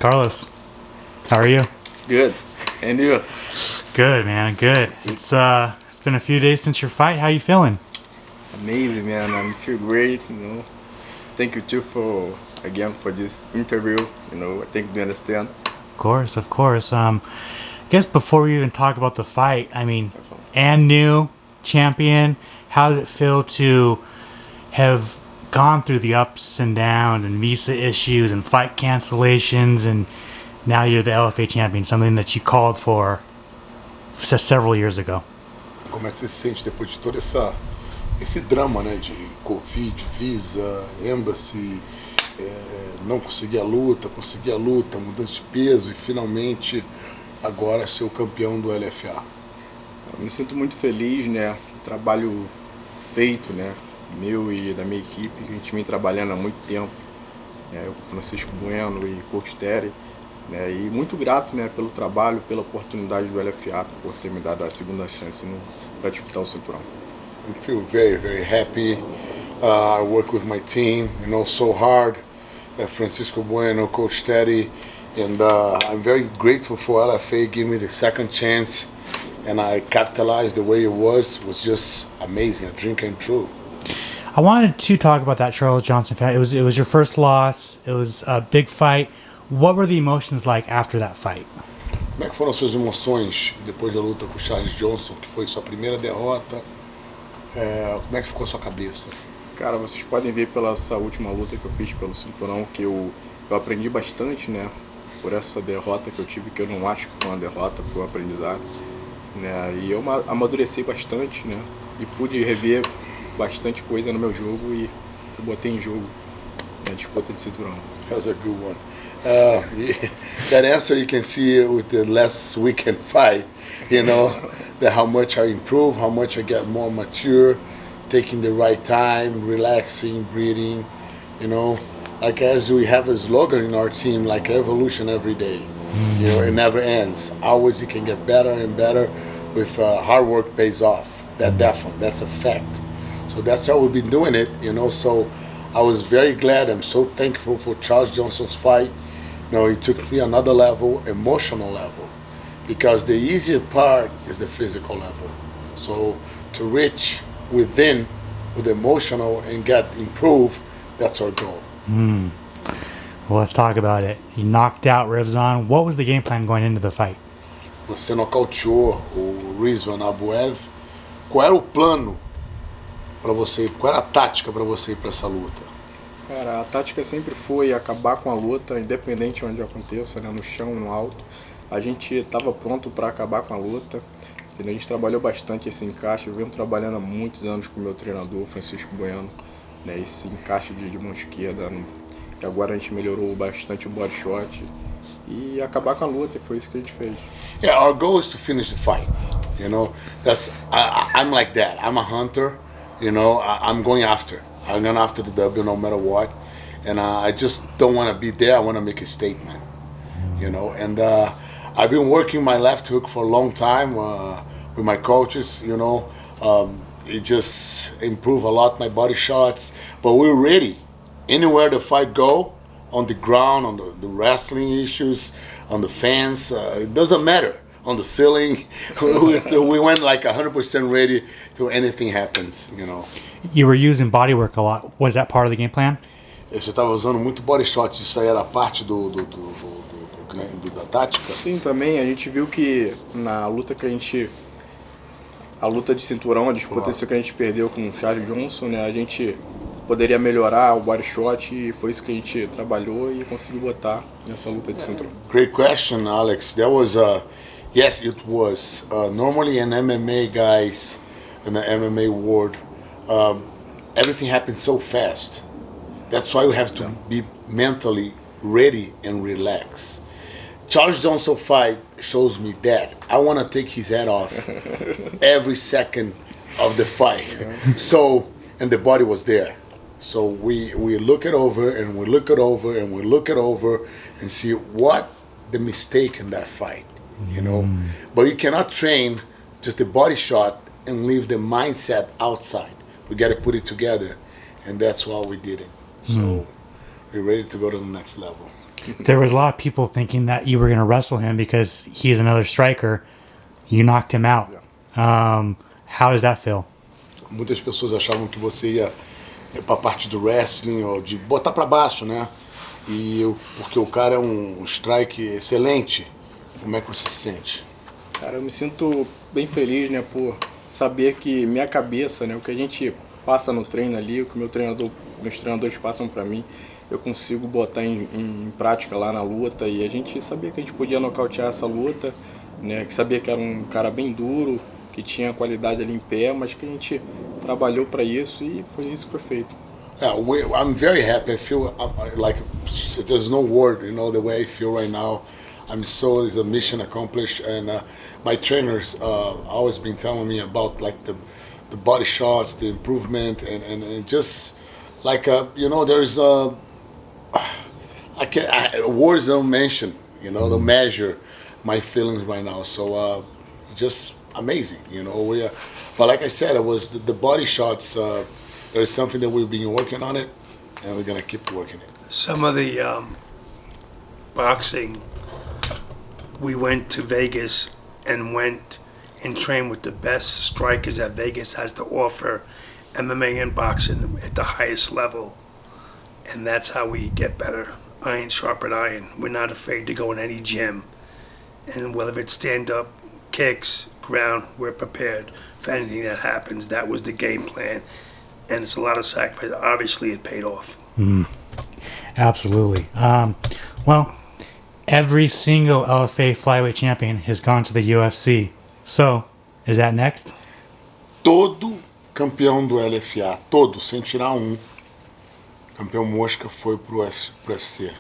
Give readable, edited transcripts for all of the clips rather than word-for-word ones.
Carlos, how are you? Good. And you? Good, man. Good. It's been a few days since your fight. How you feeling? Amazing, man. I feel great. Thank you too for this interview. I think you understand. Of course, of course. I guess before we even talk about the fight, and new champion, how does it feel to have gone through the ups and downs and visa issues and fight cancellations, and now you're the LFA champion, something that you called for just several years ago? Como é que você se sente depois de todo esse drama, né, de Covid, visa, embassy, não conseguir a luta, mudança de peso e finalmente agora ser o campeão do LFA? Eu me sinto muito feliz, né? O trabalho feito, né? Meu e da minha equipe, que a gente vem trabalhando há muito tempo, né? Eu, Francisco Bueno e Coach Terry, né? E muito grato, né, pelo trabalho, pela oportunidade do LFA, por ter me dado a segunda chance para disputar o cinturão. I feel very, very happy. I work with my team, so hard. Francisco Bueno, Coach Terry, and I'm very grateful for LFA giving me the second chance, and I capitalized the way it was just amazing, a dream came true. I wanted to talk about that Charles Johnson fight. It was your first loss. It was a big fight. What were the emotions like after that fight? Como é que foram as suas emoções depois da luta com o Charles Johnson, que foi sua primeira derrota? Como é que ficou a sua cabeça? Cara, vocês podem ver pela essa última luta que eu fiz pelo cinturão que eu aprendi bastante, né? Por essa derrota que eu tive, que eu não acho que foi uma derrota, foi um aprendizado, né? E eu amadureci bastante, né? E pude rever bastante coisa no meu jogo e eu botei em jogo na disputa de cinturão. That was a good one. That answer you can see with the last weekend fight, that how much I improve, how much I get more mature, taking the right time, relaxing, breathing, like as we have a slogan in our team, like evolution every day, it never ends. Always you can get better and better with hard work pays off. That's a fact. So that's how we've been doing it, so I was very glad. I'm so thankful for Charles Johnson's fight. It took me another level, emotional level, because the easier part is the physical level. So to reach within with emotional and get improved, that's our goal. Well, let's talk about it. You knocked out Rivzon. What was the game plan going into the fight? Você nocauteou o Rizvan Abuev. Qual era o plano para você? Qual era a tática para você ir para essa luta? Cara, a tática sempre foi acabar com a luta, independente de onde aconteça, né? No chão, no alto. A gente estava pronto para acabar com a luta. Entendeu? A gente trabalhou bastante esse encaixe. Eu venho trabalhando há muitos anos com o meu treinador, Francisco Bueno, né? Esse encaixe de mão esquerda. E agora a gente melhorou bastante o body shot e acabar com a luta, e foi isso que a gente fez. Yeah, our goal is to finish the fight. I'm like that. I'm a hunter. I'm going after. I'm going after the W no matter what. And I just don't want to be there. I want to make a statement. And I've been working my left hook for a long time with my coaches. It just improved a lot my body shots. But we're ready. Anywhere the fight go, on the ground, on the wrestling issues, on the fence, it doesn't matter. On the ceiling, we went like 100% ready to anything happens, You were using Bodywork a lot. Was that part of the game plan? Você estava usando muito body shots, isso aí era parte da tática? Sim, também. A gente viu que na luta a luta de cinturão, a disputa que a gente perdeu com o Charles Johnson, né? A gente poderia melhorar o body shot e foi isso que a gente trabalhou e conseguiu botar nessa luta de cinturão. Great question, Alex. That was yes, it was. Normally in MMA guys, in the MMA world, everything happens so fast. That's why you have to be mentally ready and relax. Charles Johnson fight shows me that. I want to take his head off every second of the fight. So, and the body was there. So we look it over and we look it over and we look it over and see what the mistake in that fight, But you cannot train just the body shot and leave the mindset outside. We got to put it together, and that's why we did it. So we're ready to go to the next level. There was a lot of people thinking that you were going to wrestle him because he's another striker. You knocked him out. How does that feel? Muitas pessoas achavam que você ia para a parte do wrestling ou de botar para baixo, né? Porque o cara é um strike excelente. Como é que você se sente? Cara, eu me sinto bem feliz, né, por saber que minha cabeça, né, o que a gente passa no treino ali, o que meus treinadores passam para mim, eu consigo botar em prática lá na luta, e a gente sabia que a gente podia nocautear essa luta, né, que sabia que era um cara bem duro, que tinha qualidade ali em pé, mas que a gente trabalhou para isso e foi isso que foi feito. Yeah, I'm very happy. I feel like there's no word, you know, the way I feel right now. It's a mission accomplished, and my trainers always been telling me about like the body shots, the improvement, and just like you know, there's words don't mention, you know, don't measure my feelings right now. So just amazing, you know. But like I said, it was the body shots. There's something that we've been working on it, and we're gonna keep working it. Some of the boxing, we went to Vegas and went and trained with the best strikers that Vegas has to offer, MMA and boxing at the highest level. And that's how we get better. Iron sharpened iron. We're not afraid to go in any gym. And whether it's stand-up, kicks, ground, we're prepared for anything that happens. That was the game plan. And it's a lot of sacrifice. Obviously, it paid off. Absolutely. Well, every single LFA Flyweight champion has gone to the UFC. So, is that next? Todo campeão do LFA, todo, sem tirar um, campeão mosca foi pro UFC.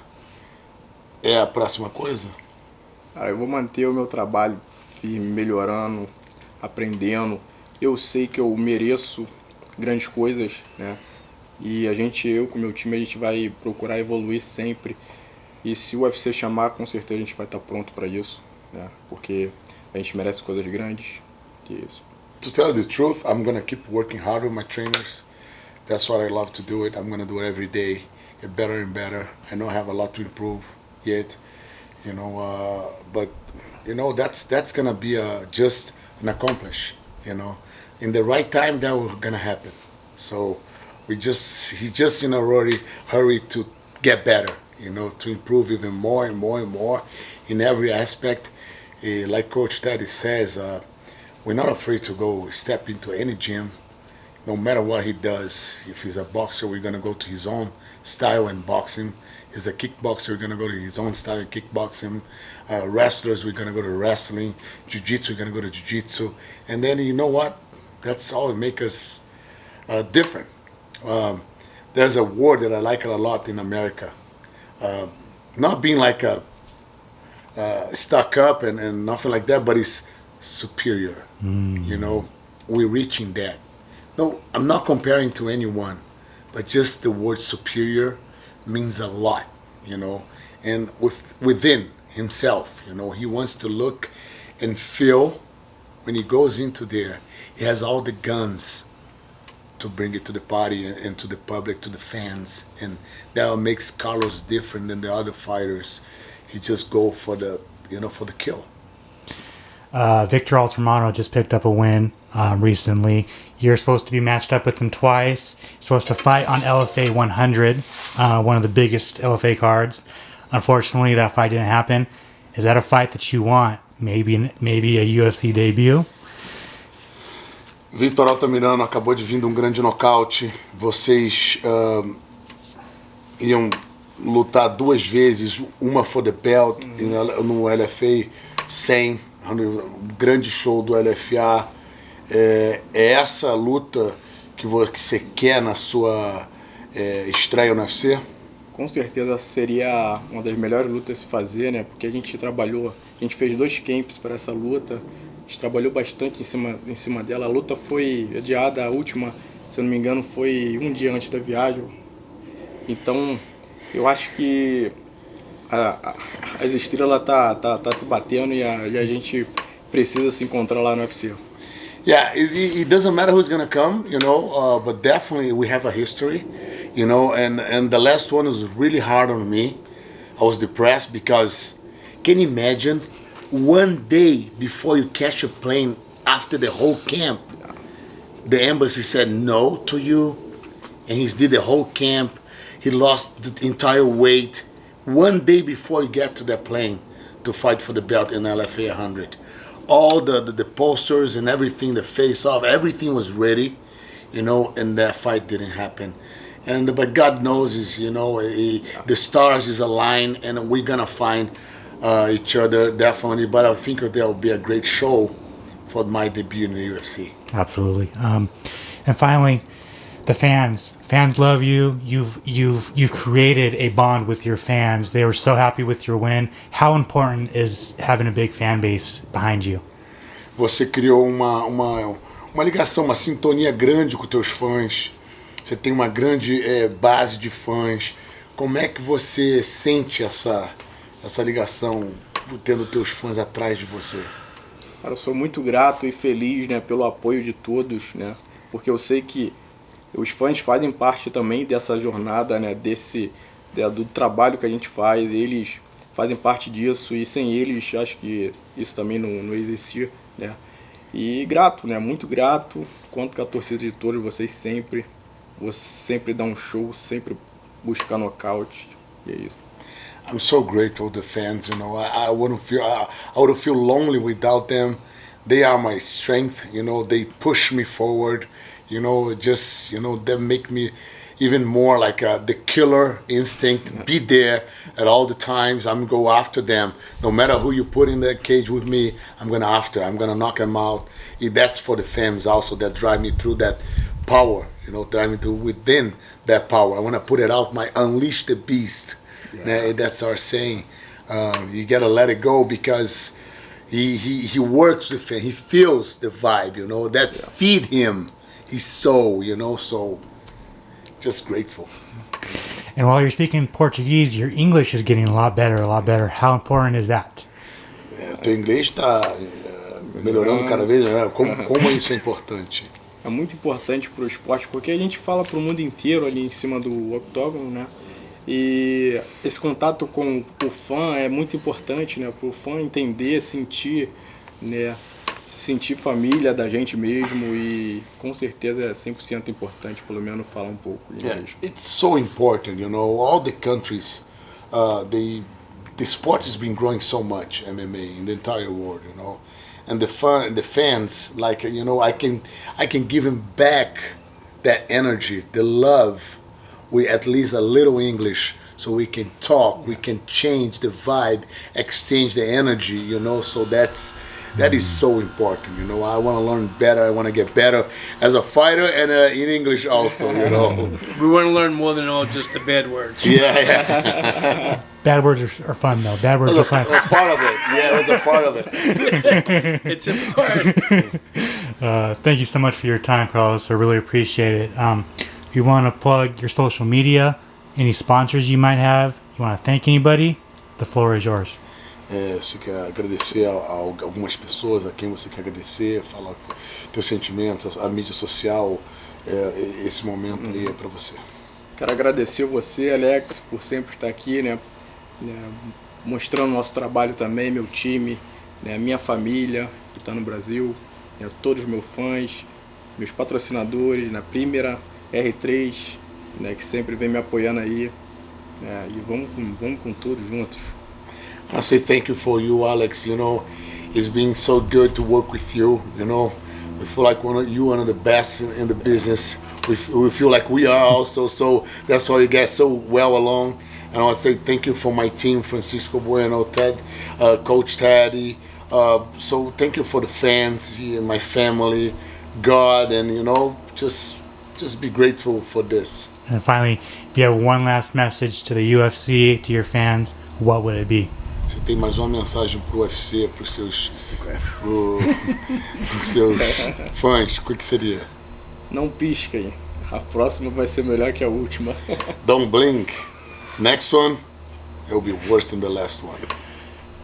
É a próxima coisa? Cara, eu vou manter o meu trabalho firme, melhorando, aprendendo. Eu sei que eu mereço grandes coisas, né? E eu com o meu time, a gente vai procurar evoluir sempre. E se o UFC chamar, com certeza a gente vai estar pronto para isso, né? Porque a gente merece coisas grandes. Que isso. To tell you the truth, I'm gonna keep working hard with my trainers. That's what I love to do it. I'm gonna do it every day, get better and better. I know I have a lot to improve yet, you know. But you know, that's gonna be just an accomplish. You know, in the right time, that will gonna happen. So he just you know already hurry to get better. You know, to improve even more and more and more in every aspect. Like Coach Teddy says, we're not afraid to go step into any gym, no matter what he does. If he's a boxer, we're going to go to his own style and box him. He's a kickboxer, we're going to go to his own style and kickbox him. Wrestlers, we're going to go to wrestling. Jiu-jitsu, we're going to go to jiu-jitsu. And then, you know what? That's all that makes us different. There's a word that I like a lot in America. Not being like a stuck up and nothing like that, but it's superior. You know, we're reaching that. No, I'm not comparing to anyone, but just the word superior means a lot, you know. And within himself, you know, he wants to look and feel when he goes into there, he has all the guns to bring it to the party and to the public, to the fans, and that what makes Carlos different than the other fighters. He just go for the, you know, for the kill. Victor Altamirano just picked up a win recently. You're supposed to be matched up with him twice. You're supposed to fight on LFA 100, one of the biggest LFA cards. Unfortunately, that fight didn't happen. Is that a fight that you want? Maybe a UFC debut? Victor Altamirano acabou de vir de um grande nocaute. Vocês iam lutar duas vezes, uma for the belt no LFA 100, grande show do LFA. É essa luta que você quer na sua estreia no UFC? Com certeza seria uma das melhores lutas a se fazer, né? Porque a gente fez 2 camps para essa luta. A gente trabalhou bastante em cima dela. A luta foi adiada, a última, se eu não me engano, foi um dia antes da viagem. Então, eu acho que as estrelas tá se batendo e a gente precisa se encontrar lá no UFC. Yeah, it doesn't matter who's gonna come, you know, but definitely we have a history, you know, and the last one was really hard on me I was depressed because, can you imagine, one day before you catch a plane after the whole camp, the embassy said no to you, and he did the whole camp. He lost the entire weight one day before you get to the plane to fight for the belt in LFA 100. All the posters and everything, the face-off, everything was ready, and that fight didn't happen. But God knows, the stars is aligned, and we're gonna find each other definitely. But I think there will be a great show for my debut in the UFC. Absolutely. And finally, the fans. Fans love you. You've created a bond with your fans. They were so happy with your win. How important is having a big fan base behind you? Você criou uma ligação, uma sintonia grande com teus fãs. Você tem uma grande base de fãs. Como é que você sente essa ligação tendo teus fãs atrás de você? Cara, eu sou muito grato e feliz, né, pelo apoio de todos, né, porque eu sei que os fãs fazem parte também dessa jornada, né, do trabalho que a gente faz. Eles fazem parte disso e sem eles acho que isso também não existia, né. E grato, né, muito grato. Conto com a torcida de todos vocês sempre. Vou sempre dar um show, sempre buscar nocaute. E é isso. I'm so grateful to the fans. I wouldn't feel lonely without them. They are my strength. They push me forward. They make me even more like the killer instinct. Be there at all the times. I'm go after them. No matter who you put in the cage with me, I'm gonna knock them out. That's for the fans also that drive me through that power. Drive me through within that power. I want to put it out. Unleash the beast. Yeah. That's our saying. You gotta let it go because he works with it. He feels the vibe. That feed him his soul. So just grateful. And while you're speaking Portuguese, your English is getting a lot better. How important is that? Teu inglês está melhorando cada vez melhor. Como isso é importante? É muito importante para o esporte porque a gente fala para o mundo inteiro ali em cima do octógono, né? E esse contato com o fã é muito importante, né? Para o fã entender, sentir, né? Se sentir família da gente mesmo e com certeza é 100% importante, pelo menos falar um pouco inglês. Yeah, it's so important, all the countries, the sport has been growing so much, MMA, in the entire world, and the fans, like, I can give them back that energy, the love, with at least a little English, so we can talk, we can change the vibe, exchange the energy, so that is so important, I want to learn better, I want to get better as a fighter and in English also, We want to learn more than all just the bad words. Yeah. Bad words are fun, though. Bad words are fun. It was a part of it. Yeah, it was a part of it. It's important. Thank you so much for your time, Carlos. I really appreciate it. If you want to plug your social media, any sponsors you might have, you want to thank anybody, the floor is yours. Você quer agradecer a algumas pessoas, a quem você quer agradecer, falar teus sentimentos, a mídia social, esse momento aí é para você. Quero agradecer você, Alex, por sempre estar aqui, né, mostrando nosso trabalho também, meu time, né, minha família que está no Brasil, né, todos os meus fãs, meus patrocinadores, na primeira R3, né, que sempre vem me apoiando aí, né, e vamos com tudo juntos. I say thank you for you, Alex. It's been so good to work with you. We feel like one of the best in the business. We feel like we are also. So that's why you get so well along. And I want to say thank you for my team, Francisco Bueno, Ted, Coach Teddy. So thank you for the fans, my family, God, and just be grateful for this. And finally, if you have one last message to the UFC, to your fans, what would it be? Você tem mais uma mensagem pro UFC, pros seus fãs, o que seria? Não pisquem, a próxima vai ser melhor que a última. Don't blink. Next one, it will be worse than the last one.